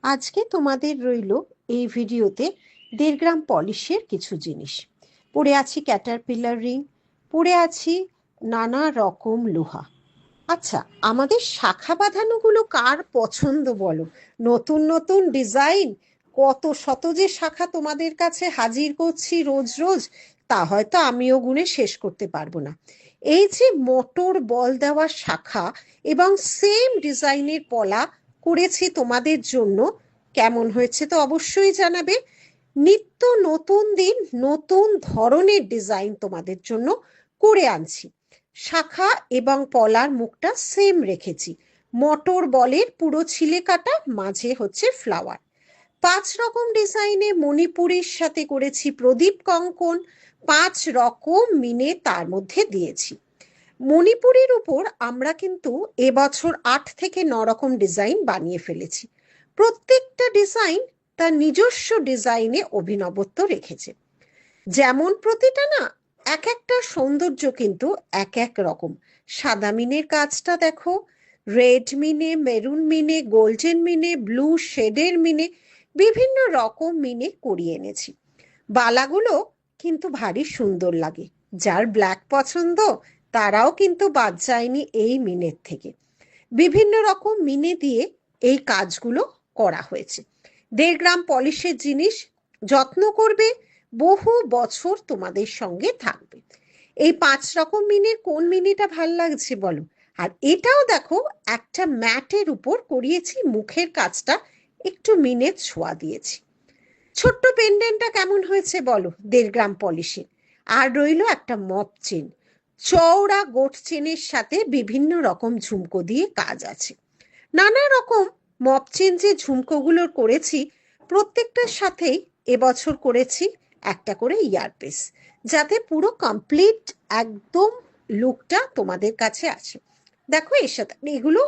আজকে তোমাদের রইল এই ভিডিওতে 1.5 গ্রাম পলিশের কিছু জিনিস। পরে আছি ক্যাটারপিলার রিং, পরে আছি নানা রকম লোহা। আচ্ছা, আমাদের শাখা বাঁধানোগুলো কার পছন্দ বলো? নতুন নতুন ডিজাইন, কত শত যে শাখা তোমাদের কাছে হাজির করছি রোজ রোজ, তা হয়তো আমিও গুণে শেষ করতে পারবো না। এই যে মোটর বল দেওয়া শাখা এবং সেম ডিজাইনের পলা করেছি তোমাদের জন্য, কেমন হয়েছে তো অবশ্যই জানাবে। নিত্য নতুন দিন নতুন ধরনের ডিজাইন তোমাদের জন্য করে আনছি। শাখা এবং পলার মুখটা সেম রেখেছি, মটর বলের পুরো ছিলে কাটা, মাঝে হচ্ছে ফ্লাওয়ার। 5 রকম ডিজাইনে মণিপুরের সাথে করেছি প্রদীপ কঙ্কন, 5 রকম মিনে তার মধ্যে দিয়েছি। মণিপুরের উপর আমরা কিন্তু এবছর 8 থেকে 9 রকম ডিজাইন বানিয়ে ফেলেছি। প্রত্যেকটা ডিজাইন তার নিজস্ব ডিজাইনে অভিনবত্ব রেখেছে। যেমন প্রতিটা না এক একটা সৌন্দর্য কিন্তু এক এক রকম। সাদা মিনের কাজটা দেখো, রেড মিনে, মেরুন মিনে, গোল্ডেন মিনে, ব্লু শেডের মিনে, বিভিন্ন রকম মিনে করিয়ে এনেছি। বালাগুলো কিন্তু ভারী সুন্দর লাগে, যার ব্ল্যাক পছন্দ তারাও কিন্তু বাদ যায়নি এই মিনের থেকে। বিভিন্ন রকম মিনে দিয়ে এই কাজগুলো করা হয়েছে। 1.5 গ্রাম পলিশের জিনিস, যত্ন করবে, বহু বছর তোমাদের সঙ্গে থাকবে। এই 5 রকম মিনের কোন মিনিটা ভাল লাগছে বলো? আর এটাও দেখো, একটা ম্যাটের উপর করিয়েছি, মুখের কাজটা একটু মিনের ছোঁয়া দিয়েছি। ছোট্ট পেন্ডেন্টটা কেমন হয়েছে বলো 1.5 গ্রাম পলিশে। আর রইল একটা মপ চেন, চওড়া গোট চেনের সাথে বিভিন্ন রকম ঝুমকো দিয়ে কাজ আছে। নানা রকম মপ চেন যে ঝুমকোগুলো করেছি, প্রত্যেকটার সাথেই এবছর করেছি একটা করে ইয়ারপিস, যাতে পুরো কমপ্লিট একদম লুকটা তোমাদের কাছে আসে। দেখো এর সাথে এগুলো